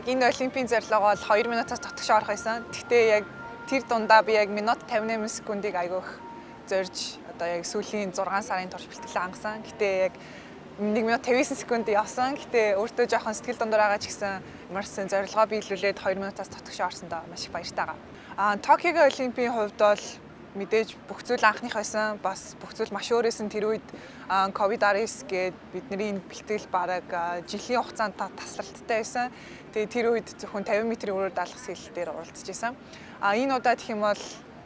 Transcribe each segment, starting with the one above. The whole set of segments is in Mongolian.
яг энэ олимпийн зорилго бол 2 минутаас дотогш орох байсан. Гэхдээ яг тэр дундаа би яг минут 58 секундыг айгүйх зорж одоо яг сүүлийн 6 сарын турш бэлтгэлээ хангасан. Гэхдээ яг 1 минут 59 секунд явсан. Гэхдээ өөртөө жоохон сэтгэл дундуур байгаа ч гэсэн марсан зорилгоо биелүүлээд 2 минутаас дотогш орсондоо маш их баяртай байгаа. Токиогийн олимпийн хувьд бол мэдээж бүх зүйл анхных байсан. Бас бүх зүйл маш өөрөөс нь тэр үед COVID-19 гээд бидний бэлтгэл бараг жилийн хугацаанд тасралттай байсан. Тэгээ тэр үед зөвхөн 50 м-ийн өрөө даалгас хил дээр оролцож байсан. Энэ удаа гэх юм бол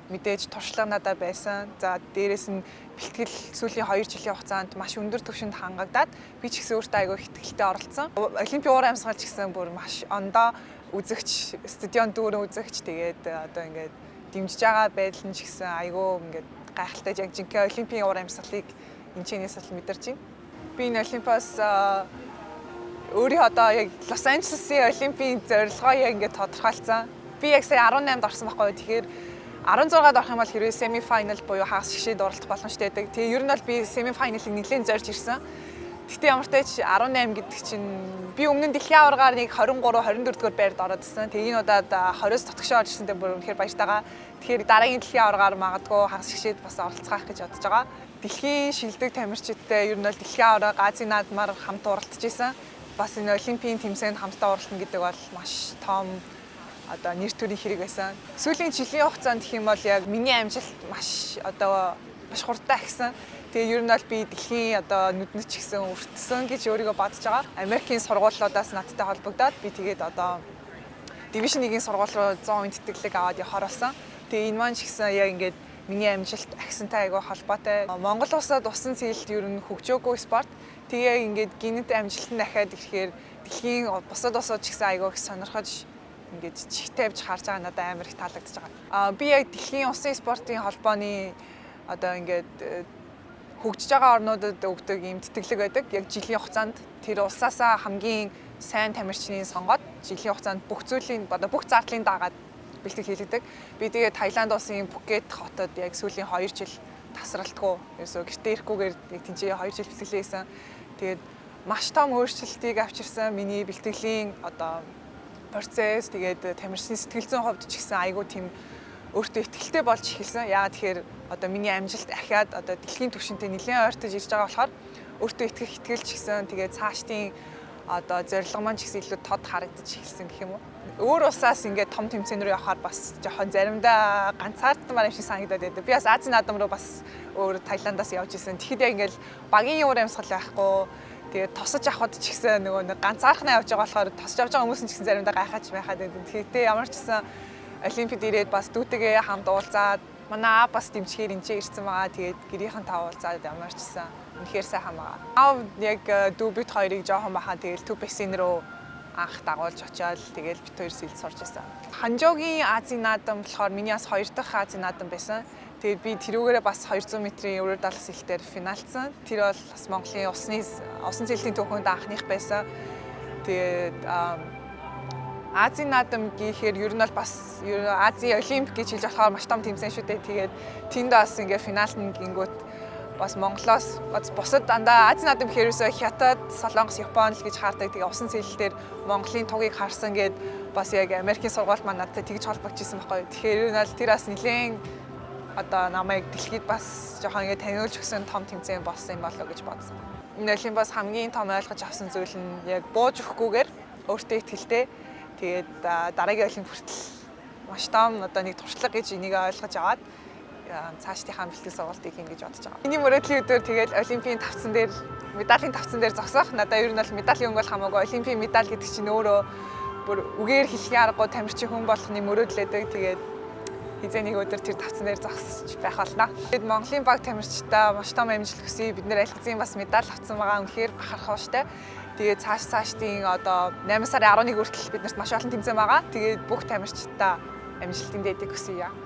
мэдээж туршлага надад байсан. За дээрэс нь бэлтгэл сүүлийн 2 жилийн хугацаанд маш өндөр түвшинд хангагдаад би ч гэсэн өөртөө айгүй ихтэй оролцсон. Олимпийн уур амьсгал ч гэсэн бүр маш ондоо үзэгч, стадион дүүрэн үзэгч тэгээд одоо ингээд дэмжиж байгаа байдал нь ч гэсэн айгүй ингээд гайхалтай яг жинхэнэ олимпийн уур амьсгалыг энэ чинээс л мэдэрч байна. Би энэ олимпиас өөрийн одоо яг Лос Анжелесийн олимпийн зорилгоо яг ингээд тодорхойлцсон. Би яг сая 18-д орсон байхгүй. Тэгэхээр 16-д орох юм бол хэрвээ семифайнал буюу хагас шигшээд оролцох боломжтой байдаг. Тэгээ ер нь бол би семифайналыг нэлээд зорж ирсэн. Гэхдээ ямар ч тач 18 гэдэг чинь би өмнө нь дэлхийн аваргаар нэг 23, 24 дугаар байранд ороод ирсэн. Тэгээ энэ удаад 20-с дотогшоо орж ирсэнтэй бүр үнэхээр баяртайгаа. Тэгэхээр дараагийн дэлхийн аваргаар магадгүй хагас шигшээд бас оролцох гэж бодож байгаа. Дэлхийн шилдэг тамирчидтай ер нь бол дэлхийн аварга Азийн наадмаар хамт оролцож исэн. Бас энэ олимпийн тэмцээнд хамтдаа оролцно гэдэг бол маш том одоо нэр төрийн хэрэг байсан. Сүүлийн жилийн хугацаанд гэх юм бол яг миний амжилт маш хурдтай ихсэн. Тэгээ ер нь бол би дэлхийн одоо нүднэт ч гэсэн өртсөн гэж өөрийгөө бодож байгаа. Америкийн сургуулиудаас надтай холбогдоод би тэгээд одоо Division 1-ийн сургууль руу 100% тэтгэлэг аваад явахаар болсон. Тэгээ энэ маань ч гэсэн яг ингээд миний амжилт агсантай айгүй холбоотой. Монгол улсад усан цэлд ер нь хөгжөөгүй спорт. Тэгээ ингээд гинэт амжилт нь дахиад ирэхээр дэлхийн бусад улсууд ч гэсэн айгүй их сонирхож ингээд чихтэй авч харж байгаа надад амар их таалагдж байгаа. Би яг дэлхийн усан спортын холбооны одоо ингээд хөгжиж байгаа орнуудад өгдөг ийм тэтгэлэг байдаг. Яг жилийн хугацаанд тэр улсаасаа хамгийн сайн тамирчныг сонгоод жилийн хугацаанд бүх зүйлийн одоо бүх зардлын дагаад бэлтгэл хийлгдэг. Би тэгээ Таиланд улсын Пхукет хотод яг сүүлийн 2 жил тасралтгүй ерөөсөө гэртээ ирэхгүйгээр тэнцээ 2 жил бэлтгэлээ хийсэн. Тэгээд маш том өөрчлөлтийг авчирсан миний бэлтгэлийн одоо процесс тэгээд тамирчны сэтгэл зүйн хувьд ч гэсэн айгүй тийм өөртөө ихтэй болж эхэлсэн. Яагаад тэгэхээр одоо миний амжилт ахиад одоо дэлхийн түвшинтэй нэлээд ойртож ирж байгаа болохоор өөртөө итгэлч гэсэн тэгээд цаашдын одоо зорилго маань ч гэсэн илүү тод харагдаж эхэлсэн гэх юм уу. Өөр улсаас ингээд том тэмцээн рүү явахаар бас жоохон заримдаа ганцаардмаар юм шиг санагдаад байдаг. Би бас Азийн наадам руу бас өөр Таиландаас явж исэн. Тэгэхэд яг ингээд багийн уур амьсгал байхгүй. Тэгээд тосож авахд ч гэсэн нөгөө ганцаархнаа явж байгаа болохоор тосож авч байгаа хүмүүс нь ч гэсэн заримдаа гайхаж байхад байдаг. Тэгэхдээ ямар ч гэсэн олимпиад ирээд бас дүүтэйгээ хамт уулзаад манай аав бас дэмжихээр энчээ ирсэн байгаа. Тэгээд гэрийнхэн уулзаад ямар ч гэсэн үнэхээр сайхан байгаа. Аав яг дүү бит хоёрыг жоохон бахаа тэгэл төв бассейн руу анх дагуулж очиод тэгэл бит хоёр сэлд сурч байсан. Ханжоугийн Азийн наадам болохоор миний бас 2 дахь Азийн наадам байсан. Тэгээд би тэрүүгээрээ бас 200 м-ийн өрөө даалгас хэлтээр финалцсан. Тэр бол бас Монголын усан цэлтийн түүхэнд анхных байсан. Тэгээд Азийн наадам гэхээр ер нь бол бас Азийн олимпик гэж хэлж болохоор маш том тэмцээн шүү дээ. Тэгээд тэнд бас ингээ финалт нь гингүүт бас Монголоос бусад дандаа Азийн наадам гэхээрээсээ Хятад, Солонгос, Япон л гэж хаардаг. Тэгээ усан цэлтээр Монголын тугийг харсан гээд бас яг Америкийн сургууль маань надтай тэгж холбогдож исэн байхгүй. Тэгэхээр ер нь бол тэр бас нэлээд одоо намайг дэлхийд бас жоохон ингэ таниулж өгсөн том тэмцээн болсон юм болоо гэж бодсон. Энэ олимпиас хамгийн том ойлгож авсан зүйл нь яг бууж өгөхгүйгээр өөртөө итгэлтэй. Тэгээд дараагийн олимп хүртэл маш том одоо нэг туршлага гэж энийг ойлгож аваад цаашдынхаа бэлтгэл сургалтыг хийн гэж бодож байгаа. Миний мөрөөдлийн өдөр тэгээд олимпийн тавцан дээр медалийн тавцан дээр зогсох. Надад ер нь бол медалийн өнгө бол хамаагүй. Олимпийн медаль гэдэг чинь өөрөө бүр үгээр хэлхийн аргагүй тамирчин хүн болохны мөрөөдлөдөг. Тэгээд хизээ нэг өдөр тэр тавцан дээр зогсож байх болно. Тэгээд Монголын баг тамирчтай маш том амжилт хүсье. Бид нэр аль хэзээ бас медаль авсан байгаа. Үнэхээр бахархууштай. Тэгээд цаашдын одоо 8 сарын 11 хүртэл биднэрт маш олон тэмцээн байгаа. Тэгээд бүх тамирчтай амжилтын дэдийг хүсье.